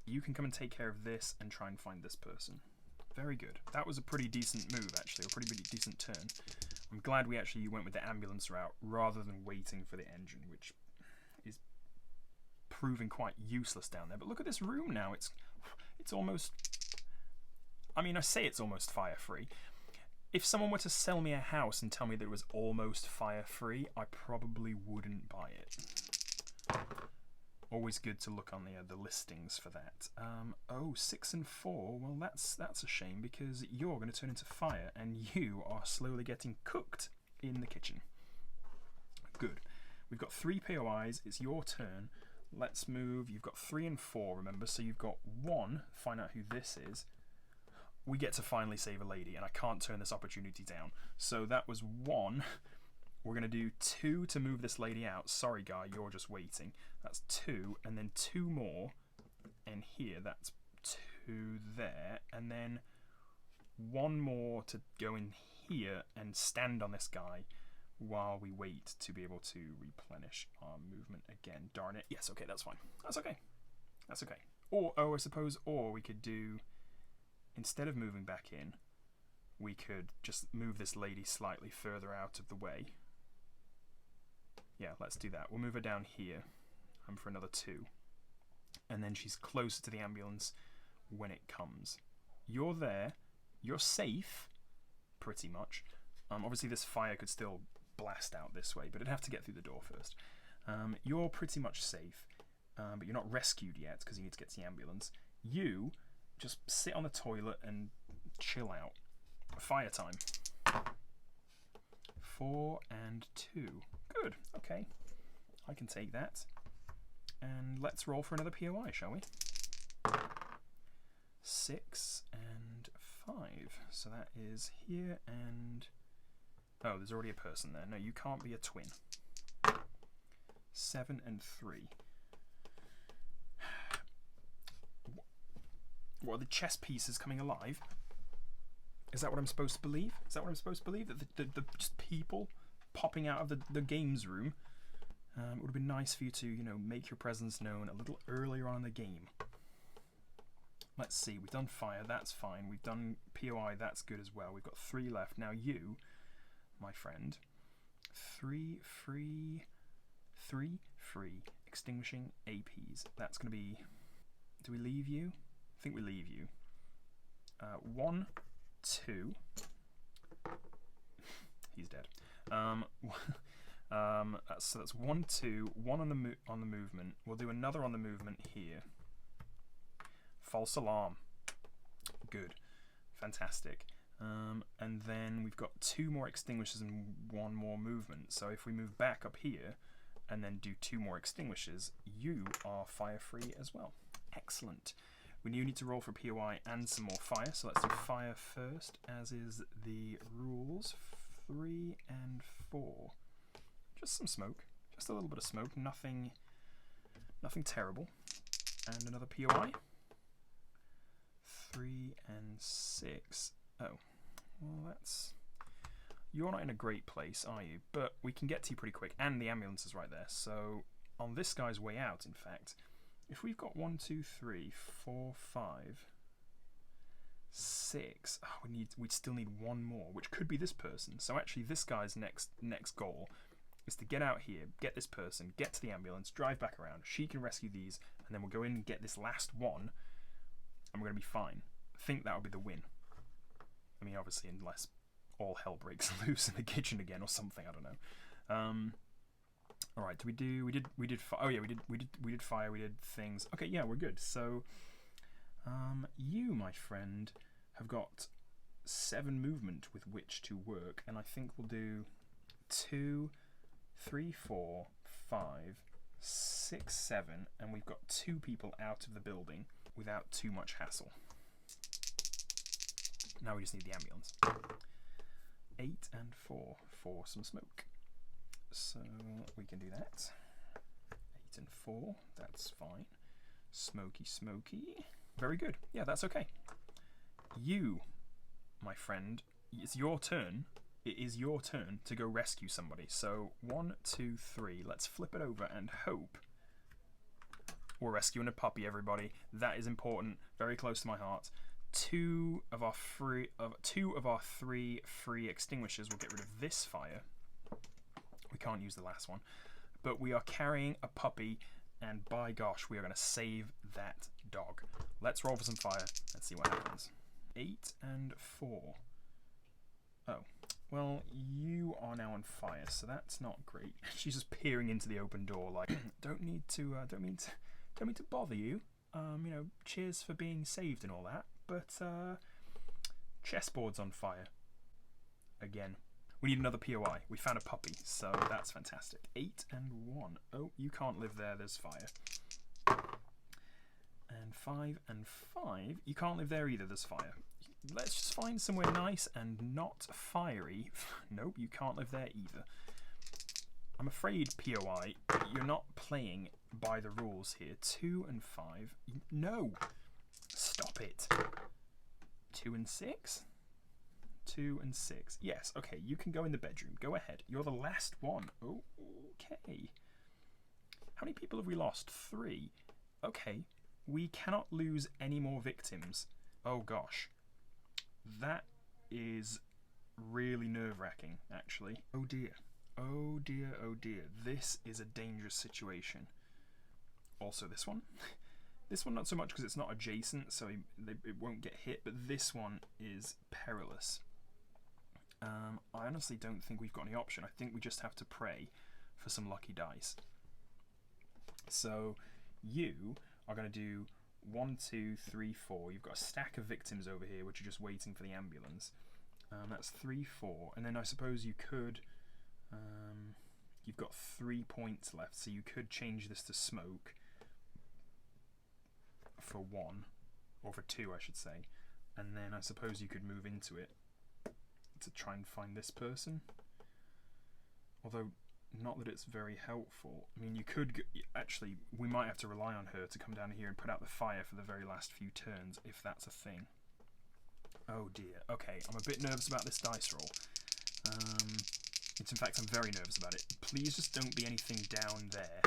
You can come and take care of this and try and find this person. Very good. That was a pretty decent move, actually, a pretty decent turn. I'm glad we actually went with the ambulance route rather than waiting for the engine, which is proving quite useless down there. But look at this room now. It's almost... I mean, I say it's almost fire-free. If someone were to sell me a house and tell me that it was almost fire-free, I probably wouldn't buy it. Always good to look on the listings for that. Oh, 6 and 4. Well, that's a shame because you're going to turn into fire and you are slowly getting cooked in the kitchen. Good. We've got 3 POIs. It's your turn. Let's move. You've got 3 and 4, remember? So you've got 1. Find out who this is. We get to finally save a lady, and I can't turn this opportunity down. So that was 1. We're going to do 2 to move this lady out. Sorry, guy, you're just waiting. That's 2, and then 2 more. And here, that's 2 there. And then 1 more to go in here and stand on this guy while we wait to be able to replenish our movement again. Darn it. Yes, okay, that's fine. That's okay. That's okay. Or, oh, I suppose, or we could do, instead of moving back in, we could just move this lady slightly further out of the way. Yeah, let's do that. We'll move her down here for another 2. And then she's closer to the ambulance when it comes. You're there. You're safe, pretty much. Obviously, this fire could still blast out this way, but it'd have to get through the door first. You're pretty much safe, but you're not rescued yet because you need to get to the ambulance. You just sit on the toilet and chill out. Fire time. 4 and 2. Good, okay. I can take that. And let's roll for another POI, shall we? 6 and 5. So that is here and... Oh, there's already a person there. No, you can't be a twin. 7 and 3. What, are the chess pieces coming alive? Is that what I'm supposed to believe? Is that what I'm supposed to believe? That the just people popping out of the games room? It would have been nice for you to, you know, make your presence known a little earlier on in the game. Let's see, we've done fire, that's fine. We've done POI, that's good as well. We've got 3 left. Now you, my friend, 3 free, extinguishing APs. That's going to be, do we leave you? I think we leave you. 1, 2, he's dead. So that's 1, 2, 1 on the movement. We'll do another on the movement here. False alarm. Good. Fantastic. And then we've got 2 more extinguishers and 1 more movement. So if we move back up here and then do 2 more extinguishers, you are fire free as well. Excellent. We do need to roll for POI and some more fire. So let's do fire first, as is the rules. 3 and 4. Just some smoke. Just a little bit of smoke. Nothing terrible. And another POI. 3 and 6. Oh, well that's... You're not in a great place, are you? But we can get to you pretty quick, and the ambulance is right there. So on this guy's way out, in fact, if we've got 1, 2, 3, 4, 5, 6, oh, we'd still need 1 more, which could be this person. So actually, this guy's next goal is to get out here, get this person, get to the ambulance, drive back around. She can rescue these, and then we'll go in and get this last one, and we're going to be fine. I think that would be the win. I mean, obviously, unless all hell breaks loose in the kitchen again or something. I don't know. All right. We did. Oh yeah, we did fire. We did things. Okay, yeah, we're good. So, you, my friend, have got 7 movement with which to work, and I think we'll do 2, 3, 4, 5, 6, 7, and we've got 2 people out of the building without too much hassle. Now we just need the ambulance. 8 and 4 for some smoke. So we can do that. 8 and 4, that's fine. Smoky, smoky. Very good. Yeah, that's okay. You, my friend, it's your turn. It is your turn to go rescue somebody. So 1, 2, 3. Let's flip it over and hope. We're rescuing a puppy, everybody. That is important. Very close to my heart. 2 of our 3 free extinguishers will get rid of this fire. We can't use the last one. But we are carrying a puppy, and by gosh, we are going to save that dog. Let's roll for some fire and see what happens. 8 and 4. Oh. Well, you are now on fire, so that's not great. She's just peering into the open door like, don't mean to bother you. You know, cheers for being saved and all that. But chessboard's on fire. Again. We need another POI. We found a puppy, so that's fantastic. 8 and 1. Oh, you can't live there. There's fire. And 5 and 5. You can't live there either. There's fire. Let's just find somewhere nice and not fiery. Nope, you can't live there either. I'm afraid, POI, you're not playing by the rules here. 2 and 5. No! Stop it. 2 and 6? 2 and 6. Yes, okay, you can go in the bedroom. Go ahead. You're the last one. Oh, okay. How many people have we lost? 3. Okay. We cannot lose any more victims. Oh, gosh. That is really nerve-wracking, actually. Oh, dear. Oh, dear, oh, dear. This is a dangerous situation. Also, this one. This one not so much because it's not adjacent, so it won't get hit, but this one is perilous. I honestly don't think we've got any option. I think we just have to pray for some lucky dice. So you are going to do 1, 2, 3, 4. You've got a stack of victims over here which are just waiting for the ambulance. That's 3, 4. And then I suppose you could... you've got 3 points left, so you could change this to smoke for 1, or for 2 I should say, and then I suppose you could move into it to try and find this person, although not that it's very helpful. I mean, you could actually, we might have to rely on her to come down here and put out the fire for the very last few turns, if that's a thing. Oh dear. Okay, I'm a bit nervous about this dice roll. In fact, I'm very nervous about it. Please just don't be anything down there.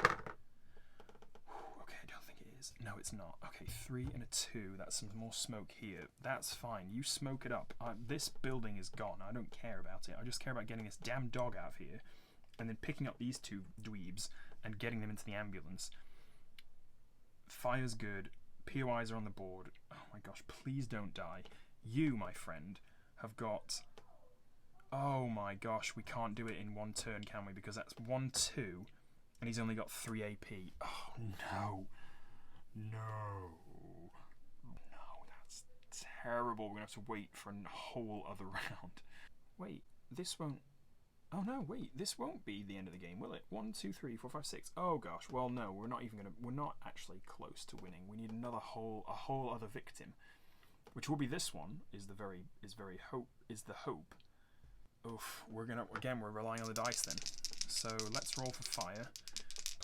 Okay, I don't think it is. No, it's not. Okay, 3 and a 2. That's some more smoke here. That's fine. You smoke it up. This building is gone. I don't care about it. I just care about getting this damn dog out of here and then picking up these 2 dweebs and getting them into the ambulance. Fire's good. POIs are on the board. Oh my gosh, please don't die. You, my friend, have got... Oh my gosh, we can't do it in 1 turn, can we? Because that's 1, 2, and he's only got 3 AP. Oh no. No. No, that's terrible. We're going to have to wait for a whole other round. Wait, this won't... Oh no, wait, this won't be the end of the game, will it? 1, 2, 3, 4, 5, 6. Oh gosh, well no, we're not even going to... We're not actually close to winning. We need a whole other victim, which will be this one, is the hope. Oof, we're relying on the dice then. So let's roll for fire.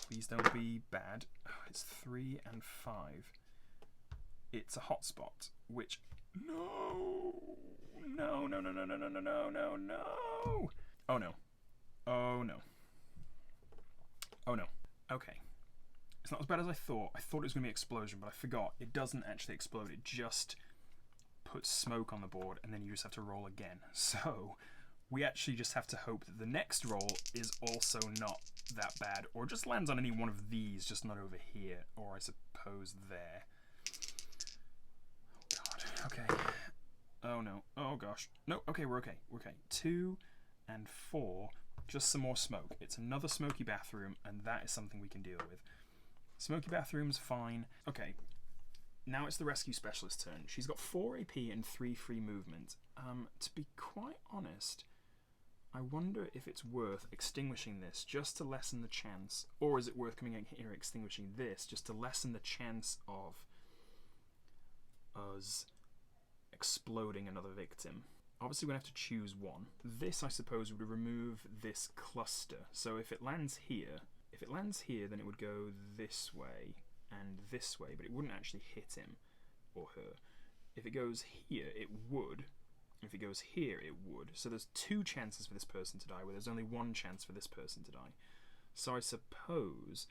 Please don't be bad. Oh, it's 3 and 5. It's a hotspot, which... No! No, no, no, no, no, no, no, no, no, no! Oh no. Oh no. Oh no. Okay. It's not as bad as I thought. I thought it was going to be an explosion, but I forgot. It doesn't actually explode. It just puts smoke on the board, and then you just have to roll again. So... we actually just have to hope that the next roll is also not that bad, or just lands on any one of these, just not over here, or I suppose there. Oh god, okay. Oh no, oh gosh. No, okay, we're okay, we're okay. 2 and 4, just some more smoke. It's another smoky bathroom, and that is something we can deal with. Smoky bathroom's fine. Okay, now it's the rescue specialist's turn. She's got 4 AP and 3 free movement. To be quite honest... I wonder if it's worth extinguishing this just to lessen the chance, or is it worth coming in here and extinguishing this just to lessen the chance of us exploding another victim. Obviously we're going to have to choose one. This, I suppose, would remove this cluster. So if it lands here, then it would go this way and this way, but it wouldn't actually hit him or her. If it goes here, it would. If it goes here, it would. So there's 2 chances for this person to die, where there's only 1 chance for this person to die. So I suppose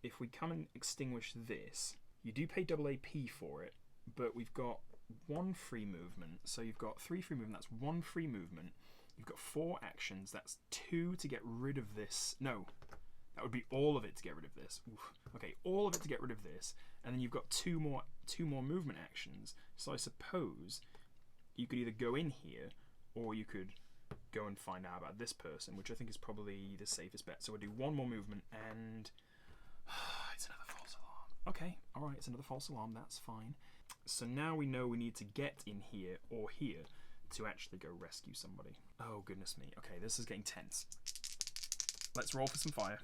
if we come and extinguish this, you do pay double AP for it, but we've got 1 free movement. So you've got 3 free movement, that's 1 free movement. You've got 4 actions, that's 2 to get rid of this. No, that would be all of it to get rid of this. Oof. Okay, all of it to get rid of this, and then you've got 2 more movement actions. So I suppose you could either go in here, or you could go and find out about this person, which I think is probably the safest bet. So we'll do 1 more movement, and it's another false alarm. Okay, alright, it's another false alarm, that's fine. So now we know we need to get in here, or here, to actually go rescue somebody. Oh, goodness me. Okay, this is getting tense. Let's roll for some fire.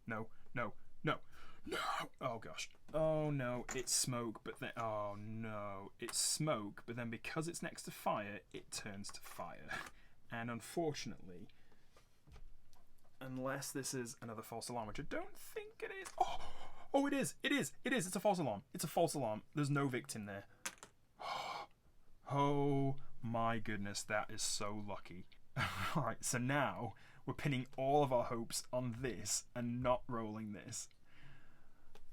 No, no, no, no. Oh, gosh. Oh, no, it's smoke, but then... Oh, no, it's smoke, but then because it's next to fire, it turns to fire. And unfortunately, unless this is another false alarm, which I don't think it is... Oh, it is. It is. It is. It's a false alarm. It's a false alarm. There's no victim there. Oh my goodness, that is so lucky. Alright, so now we're pinning all of our hopes on this and not rolling this.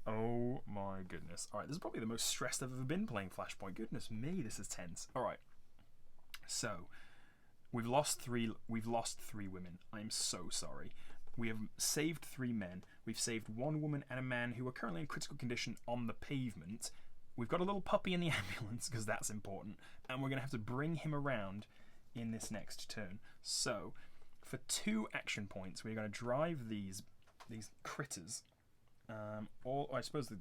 Oh my goodness. Alright, this is probably the most stressed I've ever been playing Flashpoint. Goodness me, this is tense. Alright, so we've lost three women. I'm so sorry. We have saved 3 men. We've saved 1 woman and a man who are currently in critical condition on the pavement. We've got a little puppy in the ambulance, because that's important, and we're going to have to bring him around in this next turn. So, for 2 action points, we're going to drive these critters, I suppose the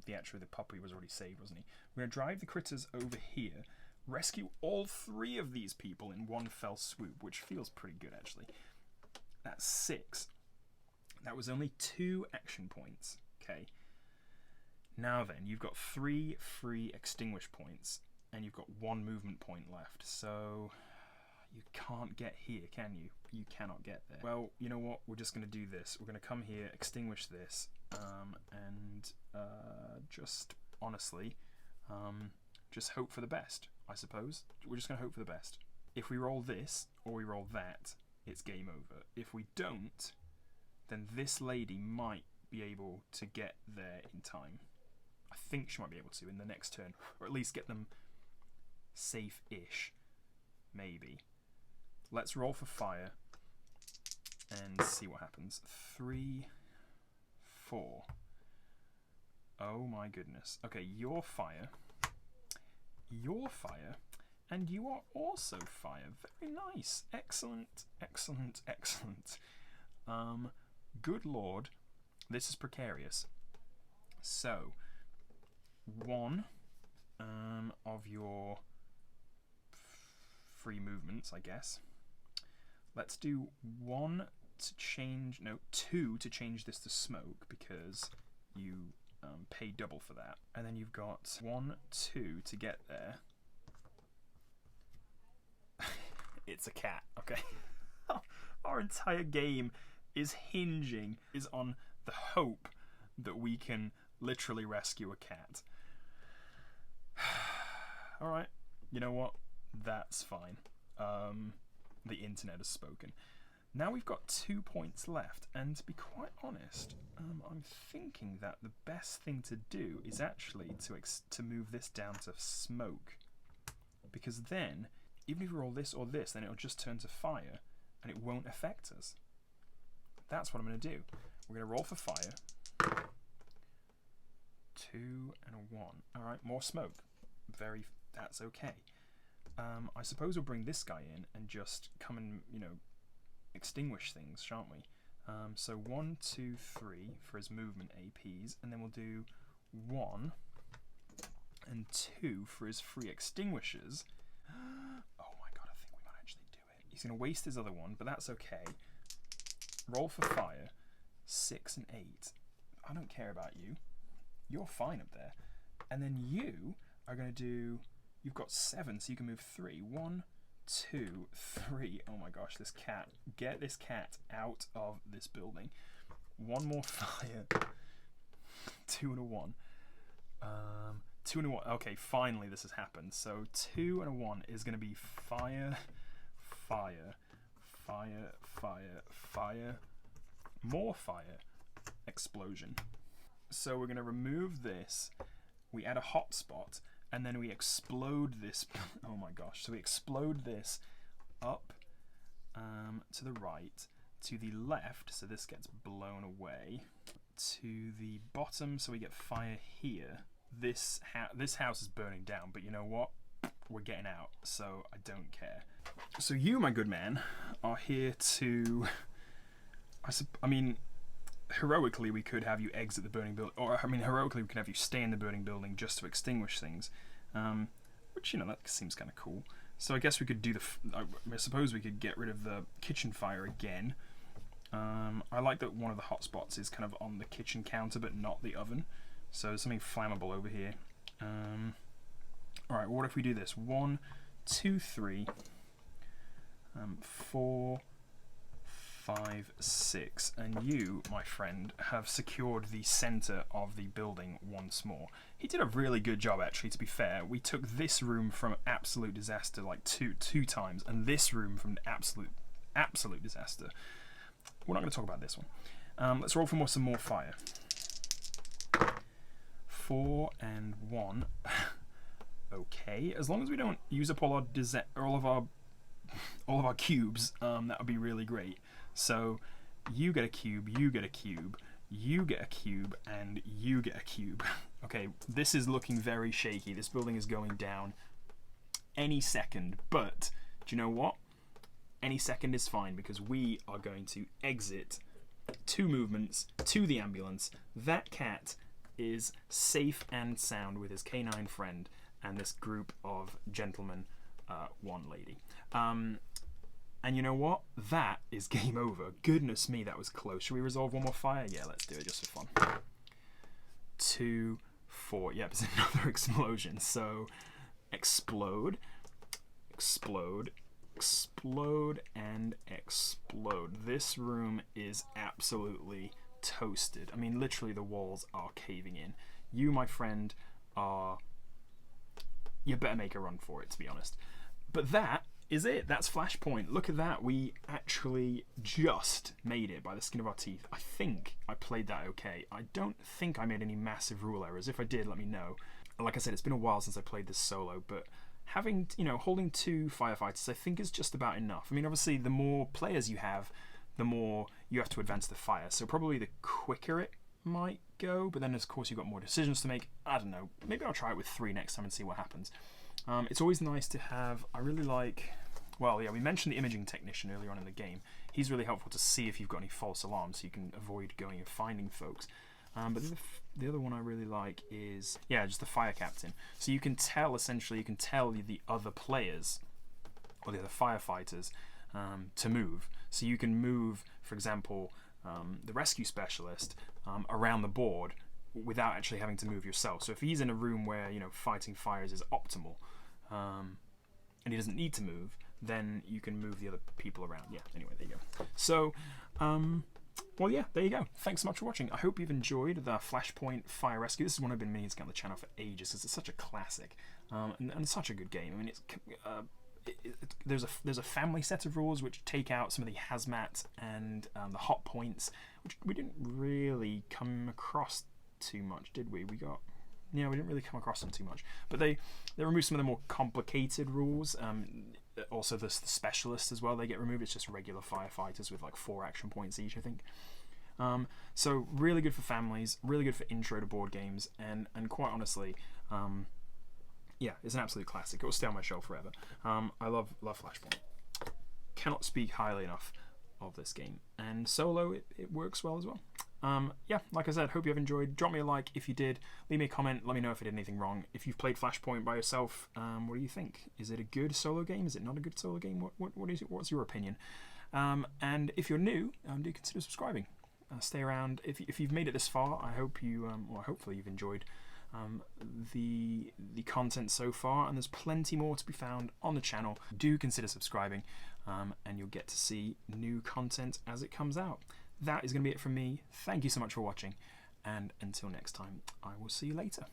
puppy was already saved, wasn't he? We're going to drive the critters over here, rescue all 3 of these people in one fell swoop, which feels pretty good, actually. That's 6. That was only 2 action points, okay? Now then, you've got 3 free extinguish points, and you've got 1 movement point left, so you can't get here, can you? You cannot get there. Well, you know what? We're just going to do this. We're going to come here, extinguish this, and just, honestly, just hope for the best, I suppose. We're just going to hope for the best. If we roll this, or we roll that, it's game over. If we don't, then this lady might be able to get there in time. I think she might be able to in the next turn, or at least get them safe-ish, maybe. Let's roll for fire and see what happens. 3, 4. Oh my goodness. Okay, you're fire, and you are also fire. Very nice. Excellent, excellent, excellent. Good lord, this is precarious. So, 1 of your free movements, I guess. Let's do 1 to change, no, 2 to change this to smoke, because you pay double for that. And then you've got 1, 2 to get there. It's a cat, okay? Our entire game is on the hope that we can literally rescue a cat. Alright, you know what? That's fine. The internet has spoken. Now we've got 2 points left, and to be quite honest, I'm thinking that the best thing to do is actually to move this down to smoke. Because then, even if we roll this or this, then it'll just turn to fire, and it won't affect us. That's what I'm going to do. We're going to roll for fire. 2 and a 1. Alright, more smoke. That's okay. I suppose we'll bring this guy in and just come and, extinguish things, shan't we? So 1, 2, 3 for his movement APs, and then we'll do 1 and 2 for his free extinguishers. Oh my god, I think we might actually do it. He's going to waste his other one, but that's okay. Roll for fire. 6 and 8. I don't care about you. You're fine up there. And then you are going to do... You've got 7, so you can move 3. 1, 2, 3. Oh my gosh, this cat. Get this cat out of this building. 1 more fire. 2 and a 1. 2 and a 1. Okay, finally this has happened. So 2 and a 1 is going to be fire, fire, fire, fire, fire, more fire, explosion. So we're going to remove this. We add a hotspot. And then we explode this. Oh my gosh. So we explode this up to the right, to the left, so this gets blown away, to the bottom, so we get fire here. This house is burning down, but you know what? We're getting out, so I don't care. So you, my good man, are here to... I mean, heroically we could have you exit the burning building, or heroically we could have you stay in the burning building just to extinguish things, which, that seems kind of cool. So I guess we could do I suppose we could get rid of the kitchen fire again. I like that one of the hotspots is kind of on the kitchen counter but not the oven. So there's something flammable over here. Alright, what if we do this? 1, 2, 3, 4, 5, 6. And you, my friend, have secured the center of the building once more. He did a really good job, actually, to be fair. We took this room from absolute disaster like two times, and this room from absolute disaster. We're not going to talk about this one. Let's roll for some more fire. 4 and 1. Okay, as long as we don't use up all of our cubes, that would be really great. So you get a cube, you get a cube, you get a cube, and you get a cube. Okay, this is looking very shaky. This building is going down any second, but do you know what? Any second is fine because we are going to exit 2 movements to the ambulance. That cat is safe and sound with his canine friend and this group of gentlemen, one lady. And you know what? That is game over. Goodness me, that was close. Should we resolve one more fire? Yeah, let's do it just for fun. 2, 4. Yep, it's another explosion. So explode, explode, explode, and explode. This room is absolutely toasted. I mean, literally the walls are caving in. You, my friend, you better make a run for it, to be honest. But that is it. That's Flashpoint. Look at that. We actually just made it by the skin of our teeth. I think I played that okay. I don't think I made any massive rule errors. If I did, let me know. Like I said, it's been a while since I played this solo, but having, holding 2 firefighters, I think is just about enough. I mean, obviously, the more players you have, the more you have to advance the fire. So probably the quicker it might go, but then of course you've got more decisions to make. I don't know. Maybe I'll try it with 3 next time and see what happens. It's always nice to have. I really like. Well, yeah, we mentioned the imaging technician earlier on in the game. He's really helpful to see if you've got any false alarms, so you can avoid going and finding folks. But the other one I really like is, yeah, just the fire captain. So you can tell, essentially, you can tell the other players, or the other firefighters, to move. So you can move, for example, the rescue specialist around the board without actually having to move yourself. So if he's in a room where, fighting fires is optimal, and he doesn't need to move, then you can move the other people around. Yeah, anyway, there you go. So, well, yeah, there you go. Thanks so much for watching. I hope you've enjoyed the Flashpoint Fire Rescue. This is one I've been meaning to get on the channel for ages because it's such a classic and such a good game. I mean, there's a family set of rules which take out some of the hazmat and the hot points, which we didn't really come across too much, did we? We didn't really come across them too much. But they removed some of the more complicated rules. Also, the specialists as well, they get removed. It's just regular firefighters with like 4 action points each, I think. So really good for families, really good for intro to board games, and quite honestly, yeah, it's an absolute classic. It will stay on my shelf forever. I love Flashpoint. Cannot speak highly enough of this game. And solo, it works well as well. Yeah, like I said, hope you have enjoyed. Drop me a like if you did. Leave me a comment. Let me know if I did anything wrong. If you've played Flashpoint by yourself, what do you think? Is it a good solo game? Is it not a good solo game? What is it? What's your opinion? And if you're new, do consider subscribing. Stay around. If you've made it this far, I hope you, well, hopefully you've enjoyed the content so far, and there's plenty more to be found on the channel. Do consider subscribing, and you'll get to see new content as it comes out. That is going to be it from me. Thank you so much for watching, and until next time, I will see you later.